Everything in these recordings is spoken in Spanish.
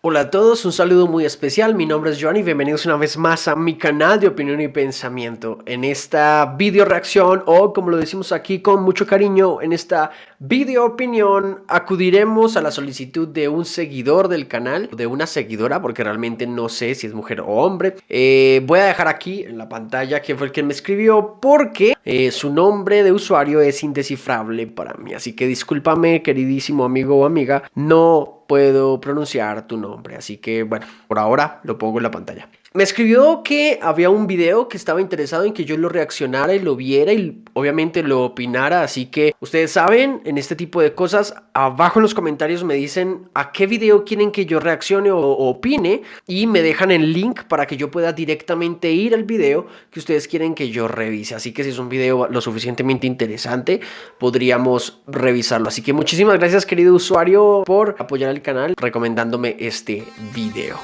Hola a todos, un saludo muy especial, mi nombre es Joan y bienvenidos una vez más a mi canal de opinión y pensamiento. En esta video reacción o como lo decimos aquí con mucho cariño, en esta video opinión acudiremos a la solicitud de un seguidor del canal, de una seguidora porque realmente no sé si es mujer o hombre. Voy a dejar aquí en la pantalla quién fue el que me escribió porque su nombre de usuario es indescifrable para mí, así que discúlpame queridísimo amigo o amiga, no puedo pronunciar tu nombre, así que bueno, por ahora lo pongo en la pantalla. Me escribió que había un video que estaba interesado en que yo lo reaccionara y lo viera y obviamente lo opinara, así que ustedes saben, en este tipo de cosas, abajo en los comentarios me dicen a qué video quieren que yo reaccione o opine y me dejan el link para que yo pueda directamente ir al video que ustedes quieren que yo revise, así que si es un video lo suficientemente interesante, podríamos revisarlo. Así que muchísimas gracias querido usuario por apoyar el canal recomendándome este video.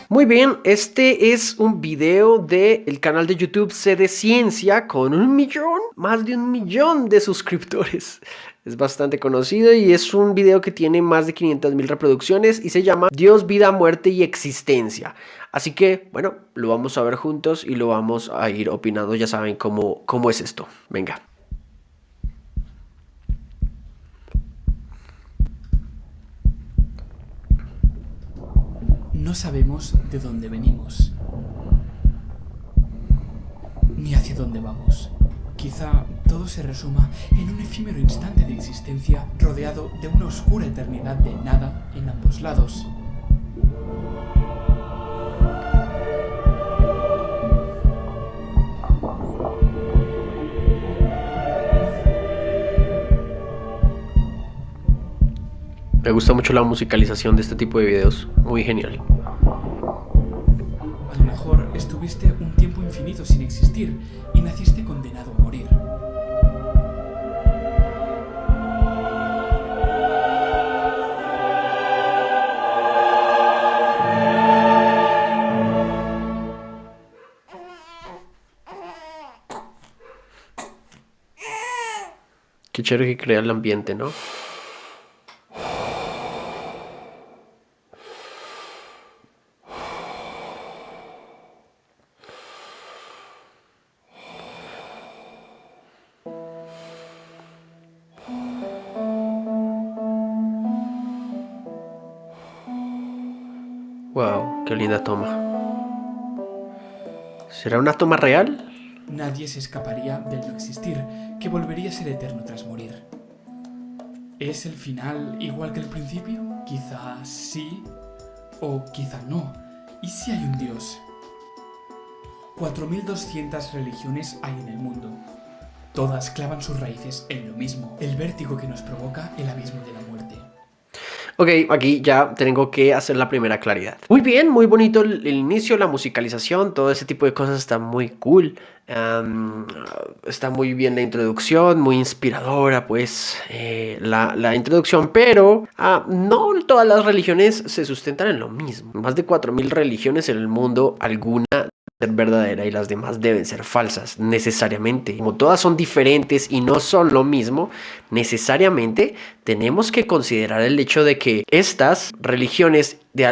Muy bien, este es un video del canal de YouTube C de Ciencia con más de 1 millón de suscriptores. Es bastante conocido y es un video que tiene más de 500.000 reproducciones y se llama Dios, vida, muerte y existencia. Así que, bueno, lo vamos a ver juntos y lo vamos a ir opinando. Ya saben cómo es esto. Venga. No sabemos de dónde venimos, ni hacia dónde vamos. Quizá todo se resuma en un efímero instante de existencia rodeado de una oscura eternidad de nada en ambos lados. Me gusta mucho la musicalización de este tipo de videos. Muy genial. A lo mejor estuviste un tiempo infinito sin existir y naciste condenado a morir. Qué chévere que crea el ambiente, ¿no? Wow, qué linda toma. ¿Será una toma real? Nadie se escaparía del no existir, que volvería a ser eterno tras morir. ¿Es el final igual que el principio? Quizá sí o quizá no. ¿Y si hay un Dios? 4.200 religiones hay en el mundo. Todas clavan sus raíces en lo mismo, el vértigo que nos provoca el abismo de la muerte. Ok, aquí ya tengo que hacer la primera claridad. Muy bien, muy bonito el inicio, la musicalización, todo ese tipo de cosas está muy cool. Está muy bien la introducción, muy inspiradora pues la introducción, pero no todas las religiones se sustentan en lo mismo. Más de 4.000 religiones en el mundo, alguna ser verdadera y las demás deben ser falsas, necesariamente. Como todas son diferentes y no son lo mismo, necesariamente tenemos que considerar el hecho de que estas religiones, de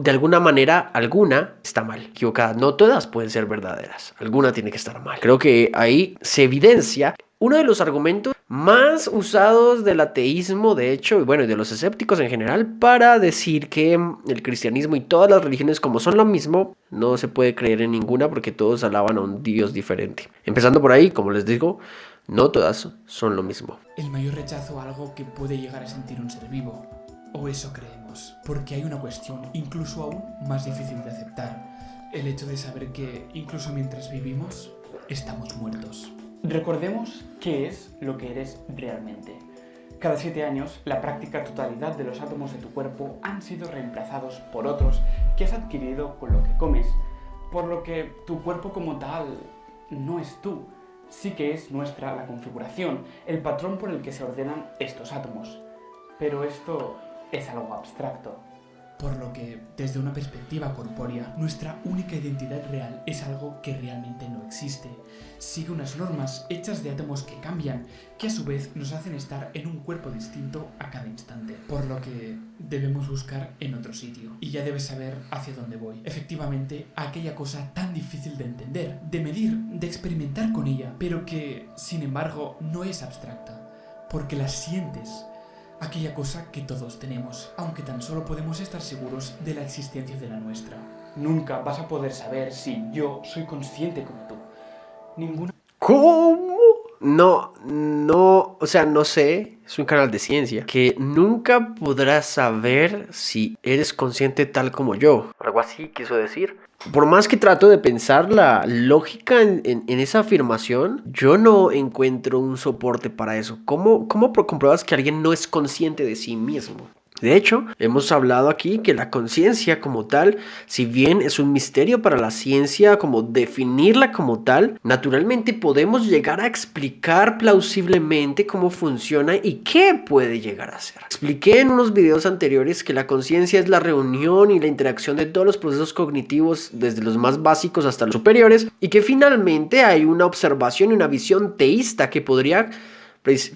alguna manera, alguna está mal, equivocada. No todas pueden ser verdaderas, alguna tiene que estar mal. Creo que ahí se evidencia uno de los argumentos más usados del ateísmo, de hecho, y bueno, y de los escépticos en general, para decir que el cristianismo y todas las religiones como son lo mismo, no se puede creer en ninguna porque todos alaban a un Dios diferente. Empezando por ahí, como les digo, no todas son lo mismo. El mayor rechazo a algo que puede llegar a sentir un ser vivo. O eso creemos. Porque hay una cuestión incluso aún más difícil de aceptar. El hecho de saber que incluso mientras vivimos, estamos muertos. Recordemos qué es lo que eres realmente. Cada 7 años, la práctica totalidad de los átomos de tu cuerpo han sido reemplazados por otros que has adquirido con lo que comes, por lo que tu cuerpo como tal no es tú. Sí que es nuestra la configuración, el patrón por el que se ordenan estos átomos. Pero esto es algo abstracto. Por lo que, desde una perspectiva corpórea, nuestra única identidad real es algo que realmente no existe. Sigue unas normas hechas de átomos que cambian, que a su vez nos hacen estar en un cuerpo distinto a cada instante. Por lo que debemos buscar en otro sitio. Y ya debes saber hacia dónde voy. Efectivamente, aquella cosa tan difícil de entender, de medir, de experimentar con ella, pero que, sin embargo, no es abstracta, porque la sientes. Aquella cosa que todos tenemos, aunque tan solo podemos estar seguros de la existencia de la nuestra. Nunca vas a poder saber si yo soy consciente como tú. Ninguna... ¿Cómo? No, o sea, no sé, es un canal de ciencia, que nunca podrás saber si eres consciente tal como yo. Algo así quiso decir. Por más que trato de pensar la lógica en esa afirmación, yo no encuentro un soporte para eso. ¿Cómo compruebas que alguien no es consciente de sí mismo? De hecho, hemos hablado aquí que la conciencia como tal, si bien es un misterio para la ciencia, como definirla como tal, naturalmente podemos llegar a explicar plausiblemente cómo funciona y qué puede llegar a ser. Expliqué en unos videos anteriores que la conciencia es la reunión y la interacción de todos los procesos cognitivos, desde los más básicos hasta los superiores, y que finalmente hay una observación y una visión teísta que podría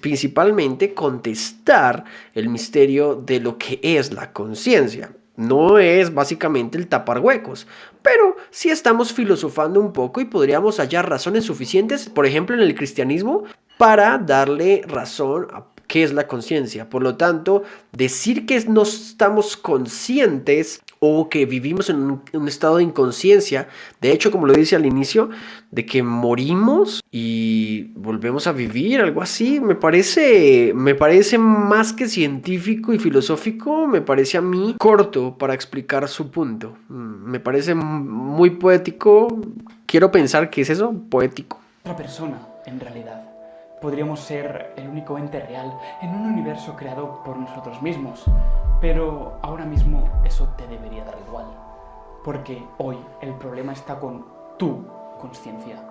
principalmente contestar el misterio de lo que es la conciencia. No es básicamente el tapar huecos, pero sí estamos filosofando un poco y podríamos hallar razones suficientes, por ejemplo en el cristianismo, para darle razón a qué es la conciencia. Por lo tanto, decir que no estamos conscientes o que vivimos en un estado de inconsciencia, de hecho, como lo dice al inicio, de que morimos y volvemos a vivir, algo así, me parece más que científico y filosófico, me parece a mí corto para explicar su punto. Me parece muy poético, quiero pensar que es eso, poético. Otra persona, en realidad. Podríamos ser el único ente real en un universo creado por nosotros mismos. Pero ahora mismo eso te debería dar igual. Porque hoy el problema está con tu conciencia.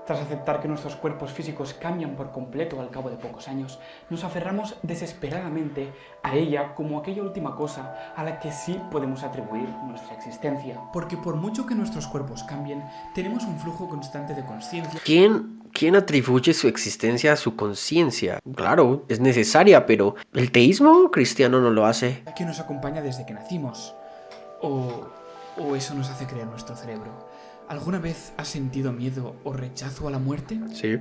Tras aceptar que nuestros cuerpos físicos cambian por completo al cabo de pocos años, nos aferramos desesperadamente a ella como aquella última cosa a la que sí podemos atribuir nuestra existencia. Porque por mucho que nuestros cuerpos cambien, tenemos un flujo constante de conciencia. ¿Quién atribuye su existencia a su conciencia? Claro, es necesaria, pero el teísmo cristiano no lo hace. Que nos acompaña desde que nacimos. O eso nos hace creer nuestro cerebro. ¿Alguna vez has sentido miedo o rechazo a la muerte? Sí.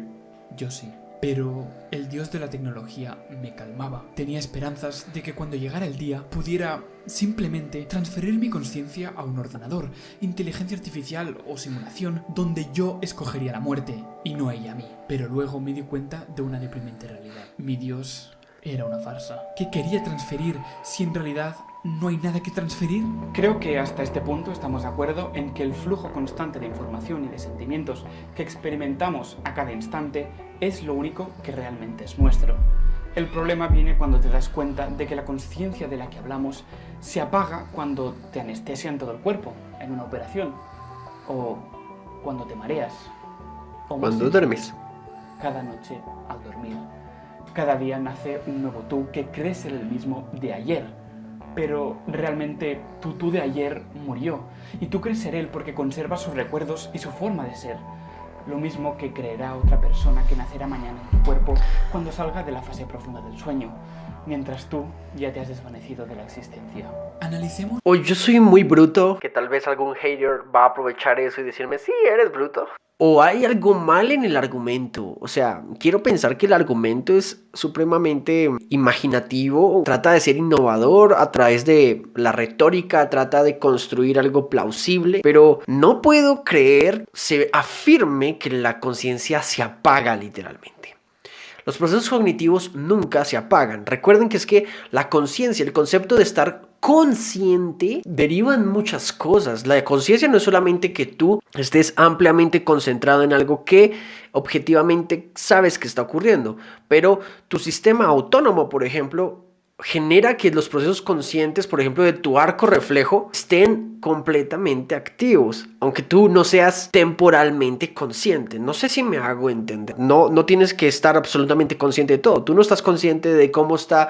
Yo sí. Pero el dios de la tecnología me calmaba. Tenía esperanzas de que cuando llegara el día pudiera simplemente transferir mi conciencia a un ordenador, inteligencia artificial o simulación, donde yo escogería la muerte y no ella a mí. Pero luego me di cuenta de una deprimente realidad. Mi dios era una farsa. ¿Qué quería transferir si en realidad no hay nada que transferir? Creo que hasta este punto estamos de acuerdo en que el flujo constante de información y de sentimientos que experimentamos a cada instante es lo único que realmente es nuestro. El problema viene cuando te das cuenta de que la conciencia de la que hablamos se apaga cuando te anestesian todo el cuerpo en una operación, o cuando te mareas, o Cuando duermes. cada noche al dormir. Cada día nace un nuevo tú que cree ser el mismo de ayer, pero realmente tu tú de ayer murió y tú crees ser él porque conserva sus recuerdos y su forma de ser. Lo mismo que creerá otra persona que nacerá mañana en tu cuerpo cuando salga de la fase profunda del sueño, mientras tú ya te has desvanecido de la existencia. Analicemos. O yo soy muy bruto, que tal vez algún hater va a aprovechar eso y decirme, sí, eres bruto. O hay algo mal en el argumento. O sea, quiero pensar que el argumento es supremamente imaginativo, trata de ser innovador a través de la retórica, trata de construir algo plausible, pero no puedo creer se afirme que la conciencia se apaga literalmente. Los procesos cognitivos nunca se apagan. Recuerden que es que la conciencia, el concepto de estar consciente, deriva en muchas cosas. La conciencia no es solamente que tú estés ampliamente concentrado en algo que objetivamente sabes que está ocurriendo, pero tu sistema autónomo, por ejemplo, genera que los procesos conscientes, por ejemplo, de tu arco reflejo, estén completamente activos, aunque tú no seas temporalmente consciente. No sé si me hago entender. No tienes que estar absolutamente consciente de todo. Tú no estás consciente de cómo está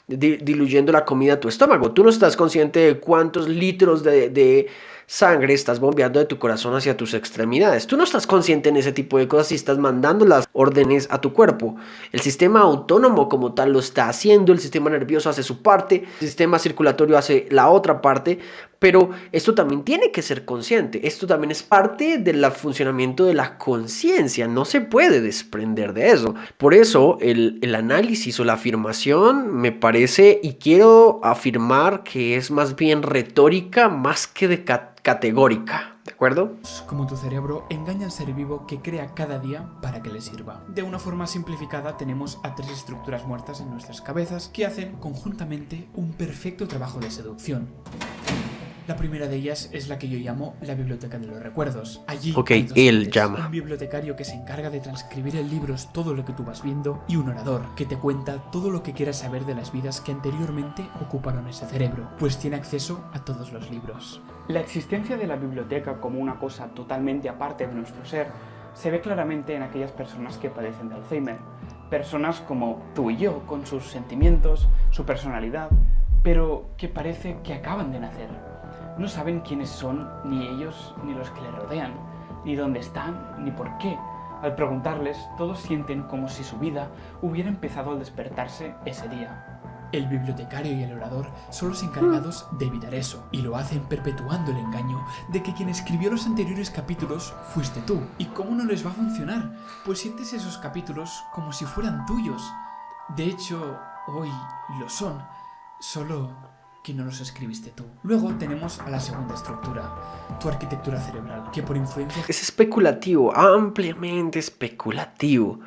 diluyendo la comida a tu estómago. Tú no estás consciente de cuántos litros de sangre estás bombeando de tu corazón hacia tus extremidades. Tú no estás consciente en ese tipo de cosas y estás mandando las órdenes a tu cuerpo. El sistema autónomo como tal lo está haciendo, el sistema nervioso hace su parte, el sistema circulatorio hace la otra parte, pero esto también tiene que ser consciente. Esto también es parte del funcionamiento de la conciencia. No se puede desprender de eso. Por eso el análisis o la afirmación me parece, y quiero afirmar que es más bien retórica más que de categórica. ¿De acuerdo? Como tu cerebro engaña al ser vivo que crea cada día para que le sirva. De una forma simplificada tenemos a 3 estructuras muertas en nuestras cabezas que hacen conjuntamente un perfecto trabajo de seducción. La primera de ellas es la que yo llamo la biblioteca de los recuerdos. Allí hay dos entes, un bibliotecario que se encarga de transcribir en libros todo lo que tú vas viendo y un orador que te cuenta todo lo que quieras saber de las vidas que anteriormente ocuparon ese cerebro, pues tiene acceso a todos los libros. La existencia de la biblioteca como una cosa totalmente aparte de nuestro ser se ve claramente en aquellas personas que padecen de Alzheimer. Personas como tú y yo, con sus sentimientos, su personalidad, pero que parece que acaban de nacer. No saben quiénes son, ni ellos, ni los que les rodean, ni dónde están, ni por qué. Al preguntarles, todos sienten como si su vida hubiera empezado al despertarse ese día. El bibliotecario y el orador son los encargados de evitar eso, y lo hacen perpetuando el engaño de que quien escribió los anteriores capítulos fuiste tú. ¿Y cómo no les va a funcionar? Pues sientes esos capítulos como si fueran tuyos. De hecho, hoy lo son, solo que no los escribiste tú. Luego tenemos a la segunda estructura, tu arquitectura cerebral, que por influencia... Es especulativo, ampliamente especulativo.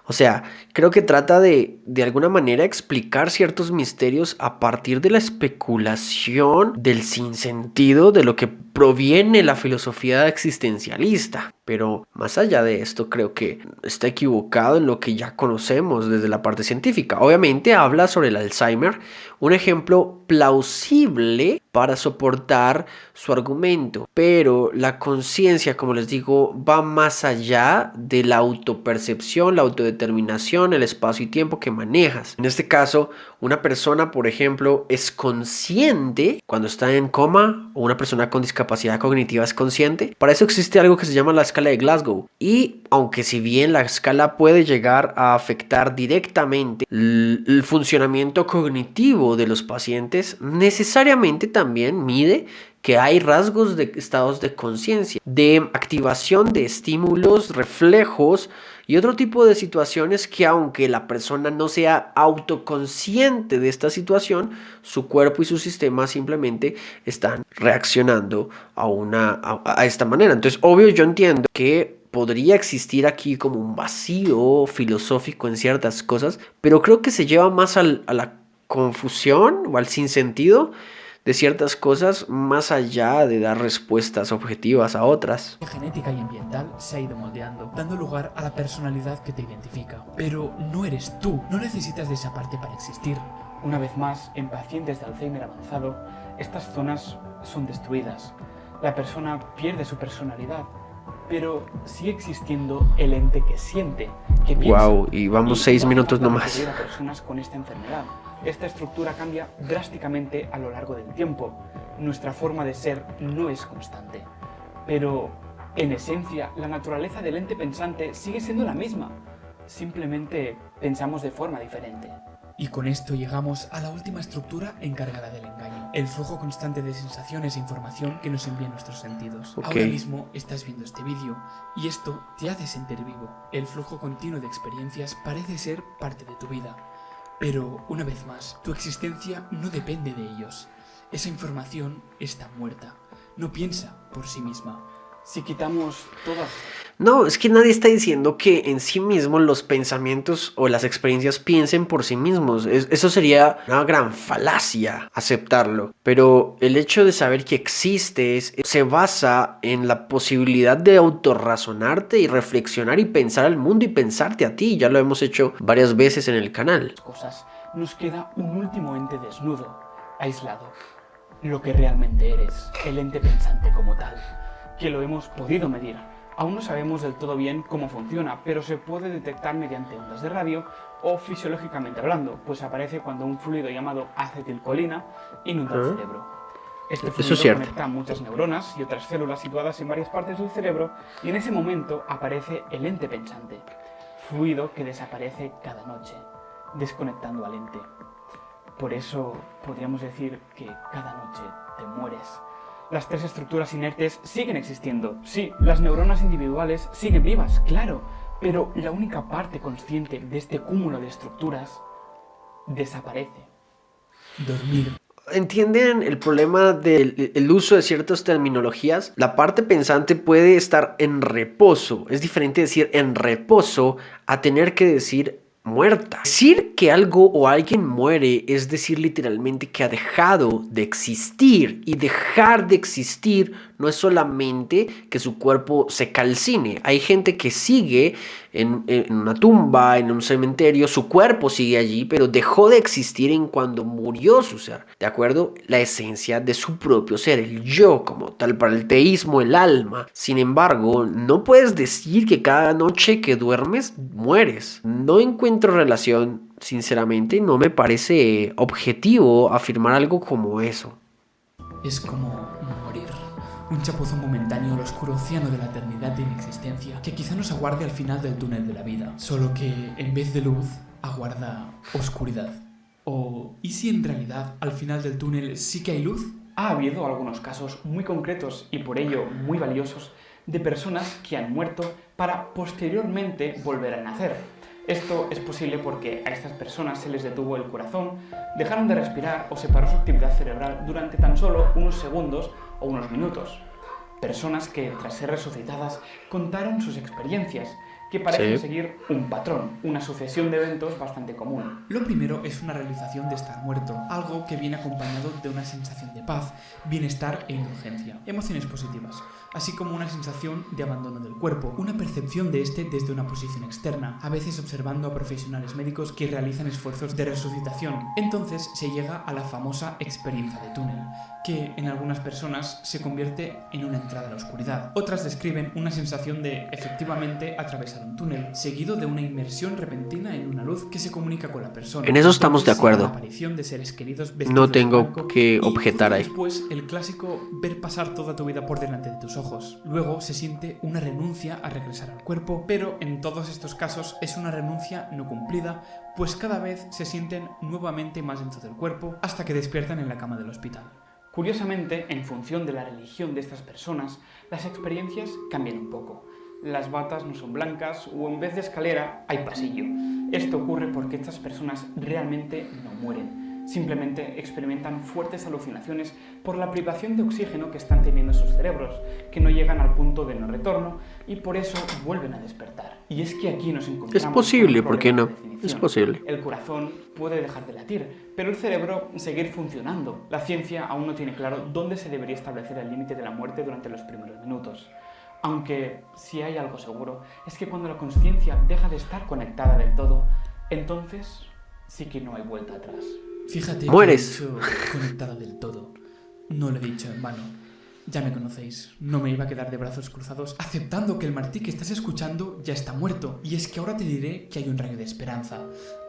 O sea, creo que trata de alguna manera explicar ciertos misterios a partir de la especulación del sinsentido de lo que proviene la filosofía existencialista. Pero más allá de esto, creo que está equivocado en lo que ya conocemos desde la parte científica. Obviamente habla sobre el Alzheimer, un ejemplo plausible para soportar su argumento. Pero la conciencia, como les digo, va más allá de la autopercepción, la autodeterminación, el espacio y tiempo que manejas. En este caso, una persona, por ejemplo, es consciente cuando está en coma, o una persona con discapacidad cognitiva es consciente. Para eso existe algo que se llama la escala de Glasgow. Y aunque si bien la escala puede llegar a afectar directamente el funcionamiento cognitivo de los pacientes, necesariamente también mide que hay rasgos de estados de conciencia, de activación de estímulos, reflejos y otro tipo de situaciones que, aunque la persona no sea autoconsciente de esta situación, su cuerpo y su sistema simplemente están reaccionando a esta manera. Entonces, obvio, yo entiendo que podría existir aquí como un vacío filosófico en ciertas cosas, pero creo que se lleva más a la confusión o al sinsentido de ciertas cosas, más allá de dar respuestas objetivas a otras. La genética y ambiental se ha ido moldeando, dando lugar a la personalidad que te identifica. Pero no eres tú, no necesitas de esa parte para existir. Una vez más, en pacientes de Alzheimer avanzado, estas zonas son destruidas. La persona pierde su personalidad, pero sigue existiendo el ente que siente, que piensa. Wow, y vamos 6 minutos nomás. A personas con esta enfermedad. Esta estructura cambia drásticamente a lo largo del tiempo. Nuestra forma de ser no es constante. Pero, en esencia, la naturaleza del ente pensante sigue siendo la misma. Simplemente pensamos de forma diferente. Y con esto llegamos a la última estructura encargada del engaño. El flujo constante de sensaciones e información que nos envían nuestros sentidos. Ahora mismo estás viendo este vídeo y esto te hace sentir vivo. El flujo continuo de experiencias parece ser parte de tu vida. Pero, una vez más, tu existencia no depende de ellos. Esa información está muerta. No piensa por sí misma. Si quitamos todas... No, es que nadie está diciendo que en sí mismos los pensamientos o las experiencias piensen por sí mismos. Eso sería una gran falacia aceptarlo. Pero el hecho de saber que existes se basa en la posibilidad de autorrazonarte y reflexionar y pensar al mundo y pensarte a ti. Ya lo hemos hecho varias veces en el canal. Cosas, nos queda un último ente desnudo, aislado. Lo que realmente eres, el ente pensante como tal, que lo hemos podido medir. Aún no sabemos del todo bien cómo funciona, pero se puede detectar mediante ondas de radio o fisiológicamente hablando, pues aparece cuando un fluido llamado acetilcolina inunda el cerebro. Este Eso fluido es cierto. conecta muchas neuronas y otras células situadas en varias partes del cerebro y en ese momento aparece el ente pensante, fluido que desaparece cada noche, desconectando al ente. Por eso podríamos decir que cada noche te mueres. Las tres estructuras inertes siguen existiendo. Sí, las neuronas individuales siguen vivas, claro, pero la única parte consciente de este cúmulo de estructuras desaparece. Dormir. ¿Entienden el problema del uso de ciertas terminologías? La parte pensante puede estar en reposo. Es diferente decir en reposo a tener que decir muerta. Decir que algo o alguien muere es decir literalmente que ha dejado de existir. Y dejar de existir no es solamente que su cuerpo se calcine. Hay gente que sigue en una tumba, en un cementerio, su cuerpo sigue allí, pero dejó de existir en cuando murió su ser. ¿De acuerdo? La esencia de su propio ser, el yo como tal, para el teísmo, el alma. Sin embargo, no puedes decir que cada noche que duermes mueres. No encuentro relación, sinceramente, no me parece objetivo afirmar algo como eso. Es como morir. Un chapuzón momentáneo al oscuro océano de la eternidad de inexistencia que quizá nos aguarde al final del túnel de la vida. Solo que, en vez de luz, aguarda oscuridad. O, ¿y si en realidad al final del túnel sí que hay luz? Ha habido algunos casos muy concretos y por ello muy valiosos de personas que han muerto para posteriormente volver a nacer. Esto es posible porque a estas personas se les detuvo el corazón, dejaron de respirar o se paró su actividad cerebral durante tan solo unos segundos o unos minutos. Personas que, tras ser resucitadas, contaron sus experiencias, que parecen seguir un patrón, una sucesión de eventos bastante común. Lo primero es una realización de estar muerto, algo que viene acompañado de una sensación de paz, bienestar e indulgencia, emociones positivas, así como una sensación de abandono del cuerpo, una percepción de este desde una posición externa, a veces observando a profesionales médicos que realizan esfuerzos de resucitación. Entonces se llega a la famosa experiencia de túnel, que en algunas personas se convierte en una entrada a la oscuridad. Otras describen una sensación de, efectivamente, atravesar un túnel, seguido de una inmersión repentina en una luz que se comunica con la persona. En eso estamos de Entonces, acuerdo. la aparición de seres queridos vestidos No de tengo blanco que y objetar justo ahí. después, el clásico ver pasar toda tu vida por delante de tus ojos. Luego se siente una renuncia a regresar al cuerpo, pero en todos estos casos es una renuncia no cumplida, pues cada vez se sienten nuevamente más dentro del cuerpo hasta que despiertan en la cama del hospital. Curiosamente, en función de la religión de estas personas, las experiencias cambian un poco. Las batas no son blancas o en vez de escalera hay pasillo. Esto ocurre porque estas personas realmente no mueren. Simplemente experimentan fuertes alucinaciones por la privación de oxígeno que están teniendo sus cerebros, que no llegan al punto de no retorno y por eso vuelven a despertar. Y es que aquí nos encontramos Es posible, con un ¿por qué problema no? de definición. Es posible. El corazón puede dejar de latir, pero el cerebro seguir funcionando. La ciencia aún no tiene claro dónde se debería establecer el límite de la muerte durante los primeros minutos. Aunque si hay algo seguro, es que cuando la consciencia deja de estar conectada del todo, entonces sí que no hay vuelta atrás. Fíjate Mueres. que he dicho conectada del todo. No lo he dicho en vano. Ya me conocéis, no me iba a quedar de brazos cruzados aceptando que el Martí que estás escuchando ya está muerto. Y es que ahora te diré que hay un rayo de esperanza,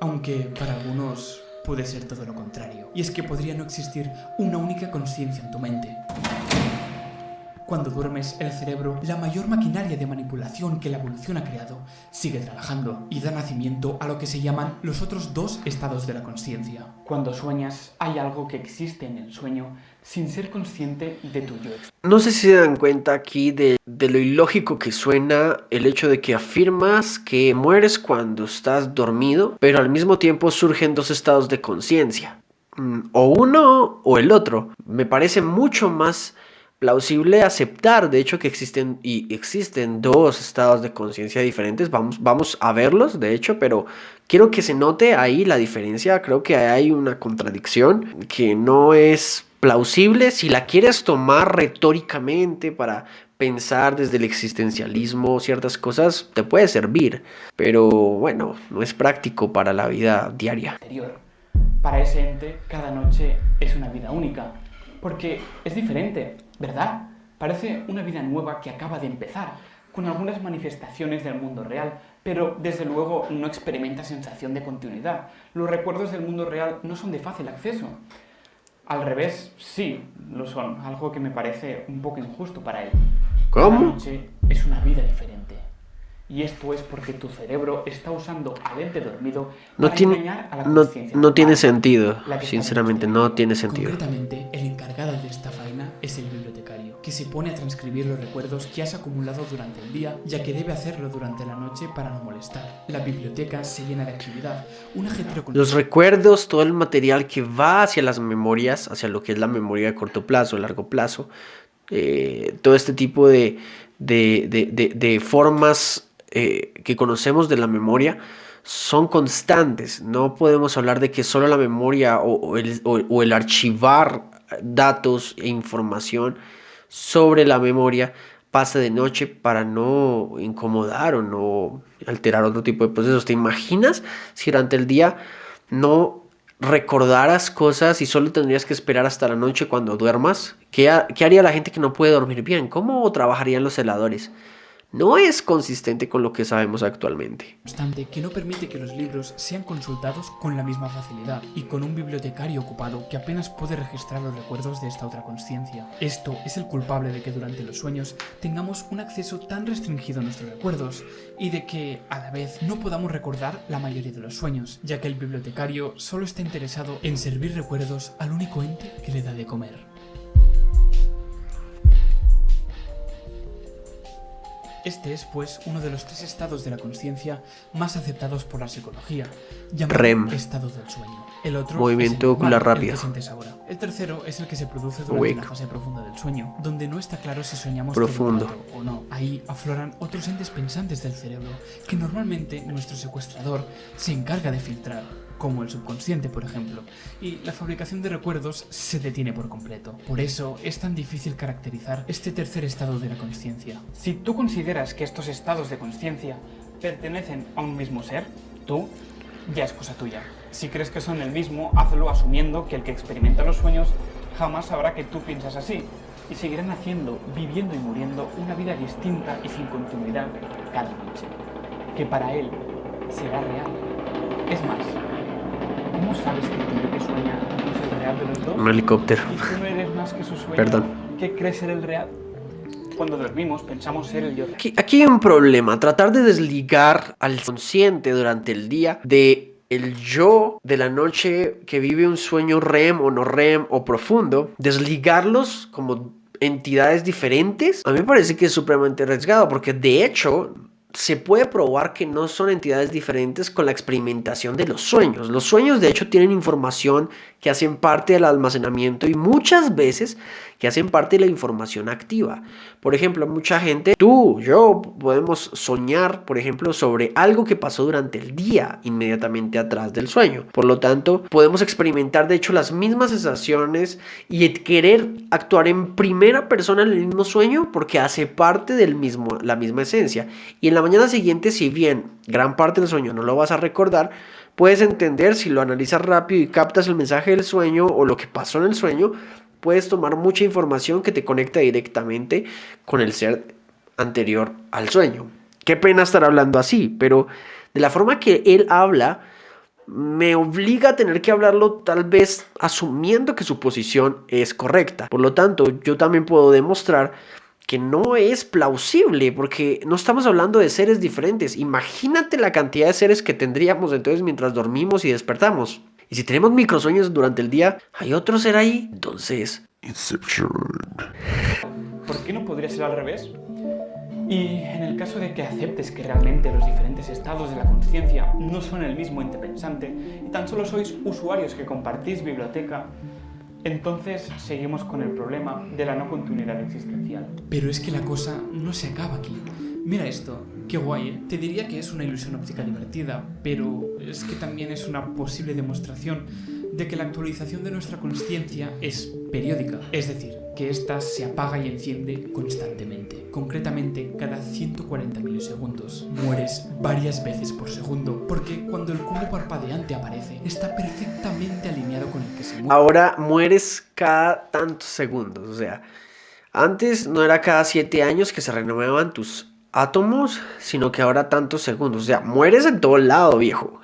aunque para algunos puede ser todo lo contrario. Y es que podría no existir una única conciencia en tu mente. Cuando duermes, el cerebro, la mayor maquinaria de manipulación que la evolución ha creado, sigue trabajando y da nacimiento a lo que se llaman los otros dos estados de la consciencia. Cuando sueñas, hay algo que existe en el sueño sin ser consciente de tu yo. No sé si se dan cuenta aquí de lo ilógico que suena el hecho de que afirmas que mueres cuando estás dormido, pero al mismo tiempo surgen dos estados de conciencia. O uno o el otro. Me parece mucho más plausible aceptar, de hecho, que existen dos estados de conciencia diferentes. Vamos a verlos, de hecho, pero quiero que se note ahí la diferencia. Creo que hay una contradicción que no es plausible si la quieres tomar retóricamente para pensar desde el existencialismo. Ciertas cosas te puede servir, pero bueno, no es práctico para la vida diaria. Para ese ente, cada noche es una vida única, porque es diferente, ¿verdad? Parece una vida nueva que acaba de empezar, con algunas manifestaciones del mundo real, pero desde luego no experimenta sensación de continuidad. Los recuerdos del mundo real no son de fácil acceso. Al revés, sí, lo son, algo que me parece un poco injusto para él. ¿Cómo? La noche es una vida diferente. Y esto es porque tu cerebro está usando al ente dormido para engañar a la conciencia. No tiene sentido, la que está sinceramente, en no este tiene sentido. Concretamente, el encargado de esta faena es el bibliotecario, que se pone a transcribir los recuerdos que has acumulado durante el día, ya que debe hacerlo durante la noche para no molestar. La biblioteca se llena de actividad, un ajetreo con Los recuerdos, todo el material que va hacia las memorias, hacia lo que es la memoria de corto plazo, largo plazo, todo este tipo de formas que conocemos de la memoria son constantes. No podemos hablar de que solo la memoria o el archivar datos e información sobre la memoria pase de noche para no incomodar o no alterar otro tipo de procesos. ¿Te imaginas si durante el día no recordaras cosas y solo tendrías que esperar hasta la noche cuando duermas? ¿Qué haría la gente que no puede dormir bien? ¿Cómo trabajarían los celadores? No es consistente con lo que sabemos actualmente. constante que no permite que los libros sean consultados con la misma facilidad y con un bibliotecario ocupado que apenas puede registrar los recuerdos de esta otra consciencia. Esto es el culpable de que durante los sueños tengamos un acceso tan restringido a nuestros recuerdos y de que, a la vez, no podamos recordar la mayoría de los sueños, ya que el bibliotecario solo está interesado en servir recuerdos al único ente que le da de comer. Este es, pues, uno de los 3 estados de la consciencia más aceptados por la psicología, llamado REM. estado del sueño. El otro Movimiento es el normal, ocular rápido. el que sientes ahora. El tercero es el que se produce durante la Awake. fase profunda del sueño, donde no está claro si soñamos Profundo. todo el rato o no. Ahí afloran otros entes pensantes del cerebro que normalmente nuestro secuestrador se encarga de filtrar, como el subconsciente, por ejemplo, y la fabricación de recuerdos se detiene por completo. Por eso es tan difícil caracterizar este tercer estado de la consciencia. Si tú consideras que estos estados de conciencia pertenecen a un mismo ser, tú, ya es cosa tuya. Si crees que son el mismo, hazlo asumiendo que el que experimenta los sueños jamás sabrá que tú piensas así, y seguirán haciendo, viviendo y muriendo una vida distinta y sin continuidad cada noche, que para él será real. Es más, ¿cómo sabes que tú lo que sueña es el real de los dos? Un helicóptero. ¿Y tú no eres más que su sueño? Perdón. ¿Qué crees ser el real? Cuando dormimos pensamos ser el yo real. Aquí hay un problema, tratar de desligar al consciente durante el día de el yo de la noche que vive un sueño REM o no REM o profundo, desligarlos como entidades diferentes, a mí me parece que es supremamente arriesgado porque de hecho se puede probar que no son entidades diferentes con la experimentación de los sueños. Los sueños de hecho tienen información que hacen parte del almacenamiento y muchas veces que hacen parte de la información activa. Por ejemplo, mucha gente, tú, yo, podemos soñar, por ejemplo, sobre algo que pasó durante el día inmediatamente atrás del sueño. Por lo tanto, podemos experimentar de hecho las mismas sensaciones y querer actuar en primera persona en el mismo sueño porque hace parte del mismo, la misma esencia. Y en la mañana siguiente, si bien gran parte del sueño no lo vas a recordar, puedes entender si lo analizas rápido y captas el mensaje del sueño o lo que pasó en el sueño, puedes tomar mucha información que te conecta directamente con el ser anterior al sueño. Qué pena estar hablando así, pero de la forma que él habla, me obliga a tener que hablarlo tal vez asumiendo que su posición es correcta. Por lo tanto, yo también puedo demostrar que no es plausible porque no estamos hablando de seres diferentes. Imagínate la cantidad de seres que tendríamos entonces mientras dormimos y despertamos. Y si tenemos microsueños durante el día, ¿hay otro ser ahí? Entonces, Inception. ¿Por qué no podría ser al revés? Y en el caso de que aceptes que realmente los diferentes estados de la conciencia no son el mismo ente pensante y tan solo sois usuarios que compartís biblioteca, entonces seguimos con el problema de la no continuidad existencial. Pero es que la cosa no se acaba aquí. Mira esto, qué guay, ¿eh? Te diría que es una ilusión óptica divertida, pero es que también es una posible demostración de que la actualización de nuestra consciencia es periódica, es decir, que ésta se apaga y enciende constantemente. Concretamente, cada 140 milisegundos. Mueres varias veces por segundo, porque cuando el cubo parpadeante aparece, está perfectamente alineado con el que se muere. Ahora mueres cada tantos segundos, o sea, antes no era cada 7 años que se renuevaban tus átomos, sino que ahora tantos segundos. O sea, mueres en todo lado, viejo.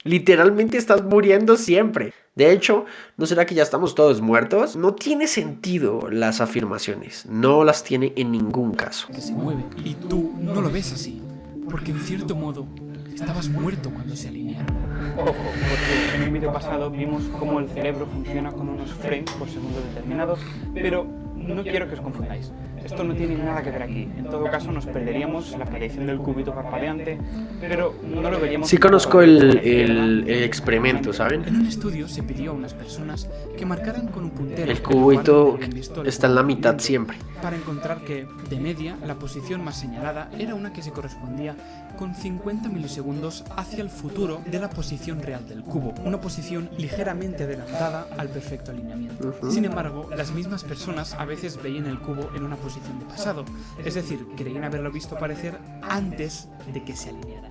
Literalmente estás muriendo siempre. De hecho, ¿no será que ya estamos todos muertos? No tiene sentido las afirmaciones. No las tiene en ningún caso. Que se mueve y tú no lo ves así, porque en cierto modo estabas muerto cuando se alinearon. Ojo, porque en un vídeo pasado vimos cómo el cerebro funciona con unos frames por segundo determinados, pero no quiero que os confundáis. Esto no tiene nada que ver aquí. En todo caso, nos perderíamos la aparición del cubito parpadeante, pero no lo veríamos... Sí conozco el experimento, ¿saben? En un estudio se pidió a unas personas que marcaran con un puntero El cubito lugar donde habían visto el está en la mitad movimiento, siempre. para encontrar que, de media, la posición más señalada era una que se correspondía con 50 milisegundos hacia el futuro de la posición real del cubo, una posición ligeramente adelantada al perfecto alineamiento. Sin embargo, las mismas personas a veces veían el cubo en una posición de pasado, es decir, creían haberlo visto aparecer antes de que se alineara.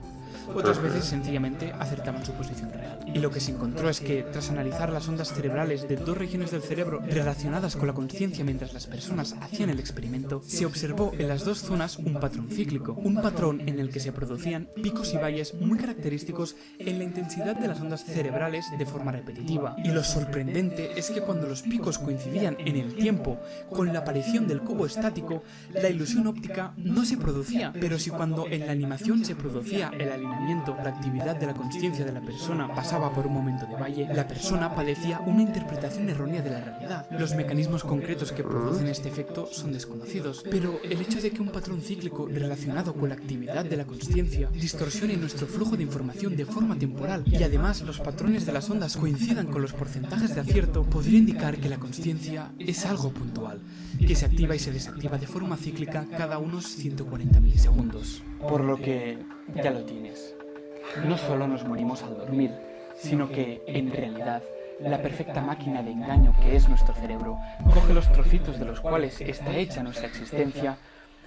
Otras veces sencillamente acertaban su posición real. Y lo que se encontró es que, tras analizar las ondas cerebrales de dos regiones del cerebro relacionadas con la conciencia mientras las personas hacían el experimento, se observó en las dos zonas un patrón cíclico, un patrón en el que se producían picos y valles muy característicos en la intensidad de las ondas cerebrales de forma repetitiva. Y lo sorprendente es que cuando los picos coincidían en el tiempo con la aparición del cubo estático, la ilusión óptica no se producía, pero si cuando en la animación se producía el alineamiento, la actividad de la conciencia de la persona pasaba por un momento de valle, la persona padecía una interpretación errónea de la realidad. Los mecanismos concretos que producen este efecto son desconocidos, pero el hecho de que un patrón cíclico relacionado con la actividad de la conciencia distorsione nuestro flujo de información de forma temporal y además los patrones de las ondas coincidan con los porcentajes de acierto podría indicar que la conciencia es algo puntual, que se activa y se desactiva de forma cíclica cada unos 140 milisegundos. Por lo que ya lo tienes. No solo nos morimos al dormir, sino que, en realidad, la perfecta máquina de engaño que es nuestro cerebro coge los trocitos de los cuales está hecha nuestra existencia,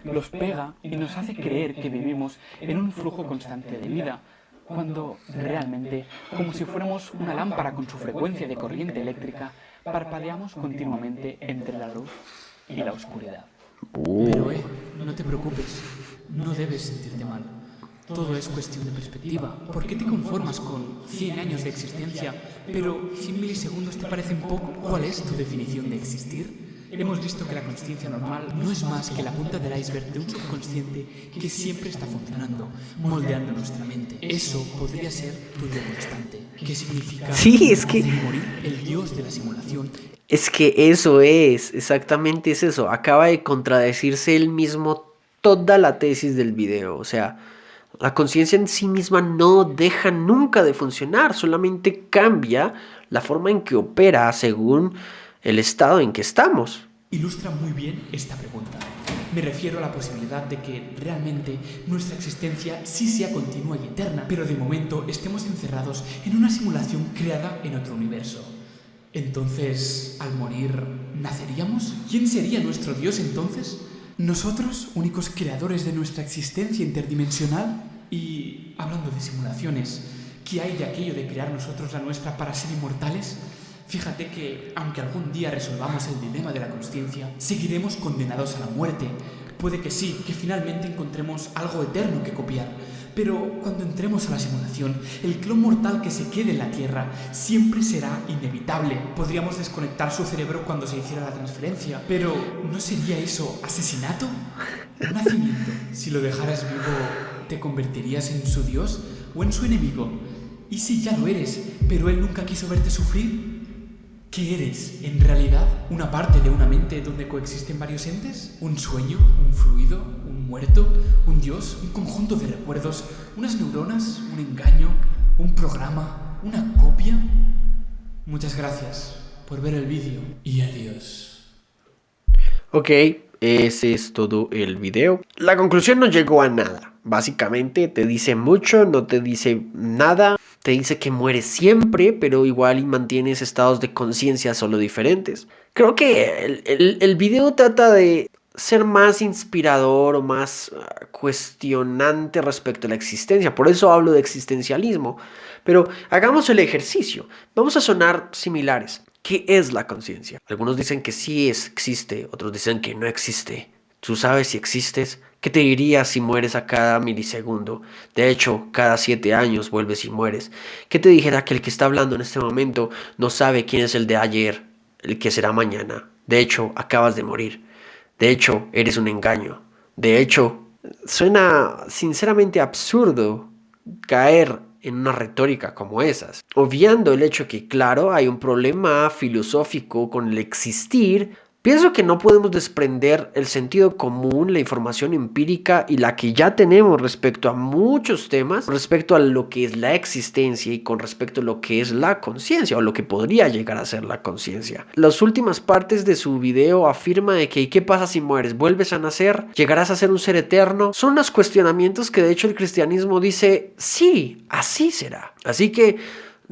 los pega y nos hace creer que vivimos en un flujo constante de vida, cuando realmente, como si fuéramos una lámpara con su frecuencia de corriente eléctrica, parpadeamos continuamente entre la luz y la oscuridad. Pero no te preocupes, no debes sentirte mal. Todo es cuestión de perspectiva. ¿Por qué te conformas con 100 años de existencia, pero 100 milisegundos te parecen poco? ¿Cuál es tu definición de existir? Hemos visto que la consciencia normal no es más que la punta del iceberg de un subconsciente que siempre está funcionando, moldeando nuestra mente. Eso podría ser tu yo constante. ¿Qué significa? Sí, es que... hacer morir el dios de la simulación. Es que eso es, exactamente es eso. Acaba de contradecirse él mismo toda la tesis del video. O sea, la conciencia en sí misma no deja nunca de funcionar, solamente cambia la forma en que opera según el estado en que estamos. Ilustra muy bien esta pregunta. Me refiero a la posibilidad de que realmente nuestra existencia sí sea continua y eterna, pero de momento estemos encerrados en una simulación creada en otro universo. Entonces, al morir, ¿naceríamos? ¿Quién sería nuestro Dios entonces? ¿Nosotros, únicos creadores de nuestra existencia interdimensional? Y, hablando de simulaciones, ¿qué hay de aquello de crear nosotros la nuestra para ser inmortales? Fíjate que, aunque algún día resolvamos el dilema de la consciencia, seguiremos condenados a la muerte. Puede que sí, que finalmente encontremos algo eterno que copiar. Pero cuando entremos a la simulación, el clon mortal que se quede en la Tierra siempre será inevitable. Podríamos desconectar su cerebro cuando se hiciera la transferencia. Pero, ¿no sería eso asesinato? Nacimiento. Si lo dejaras vivo, ¿te convertirías en su dios o en su enemigo? ¿Y si ya lo eres, pero él nunca quiso verte sufrir? ¿Qué eres, en realidad? ¿Una parte de una mente donde coexisten varios entes? ¿Un sueño? ¿Un fluido? ¿Un muerto? ¿Un dios? ¿Un conjunto de recuerdos? ¿Unas neuronas? ¿Un engaño? ¿Un programa? ¿Una copia? Muchas gracias por ver el vídeo y adiós. Ok, ese es todo el video. La conclusión no llegó a nada. Básicamente te dice mucho, no te dice nada. Te dice que mueres siempre, pero igual y mantienes estados de conciencia solo diferentes. Creo que el video trata de ser más inspirador o más cuestionante respecto a la existencia. Por eso hablo de existencialismo. Pero hagamos el ejercicio. Vamos a sonar similares. ¿Qué es la conciencia? Algunos dicen que sí existe, otros dicen que no existe. ¿Tú sabes si existes? ¿Qué te dirías si mueres a cada milisegundo? De hecho, cada 7 años vuelves y mueres. ¿Qué te dijera que el que está hablando en este momento no sabe quién es el de ayer, el que será mañana? De hecho, acabas de morir. De hecho, eres un engaño. De hecho, suena sinceramente absurdo caer en una retórica como esas, obviando el hecho que, claro, hay un problema filosófico con el existir. Pienso que no podemos desprender el sentido común, la información empírica y la que ya tenemos respecto a muchos temas, respecto a lo que es la existencia y con respecto a lo que es la conciencia o lo que podría llegar a ser la conciencia. Las últimas partes de su video afirma de que ¿qué pasa si mueres? ¿Vuelves a nacer? ¿Llegarás a ser un ser eterno? Son unos cuestionamientos que de hecho el cristianismo dice, sí, así será. Así que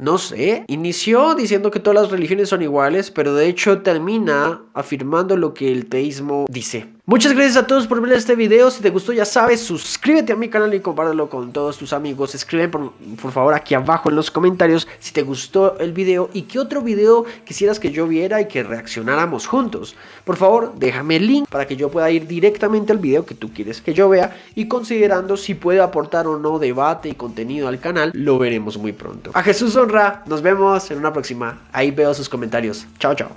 no sé, inició diciendo que todas las religiones son iguales, pero de hecho termina afirmando lo que el teísmo dice. Muchas gracias a todos por ver este video. Si te gustó, ya sabes, suscríbete a mi canal y compártelo con todos tus amigos. Escribe por favor aquí abajo en los comentarios si te gustó el video y qué otro video quisieras que yo viera y que reaccionáramos juntos. Por favor, déjame el link para que yo pueda ir directamente al video que tú quieres que yo vea, y considerando si puede aportar o no debate y contenido al canal, lo veremos muy pronto. A Jesús honra, nos vemos en una próxima. Ahí veo sus comentarios. Chao, chao.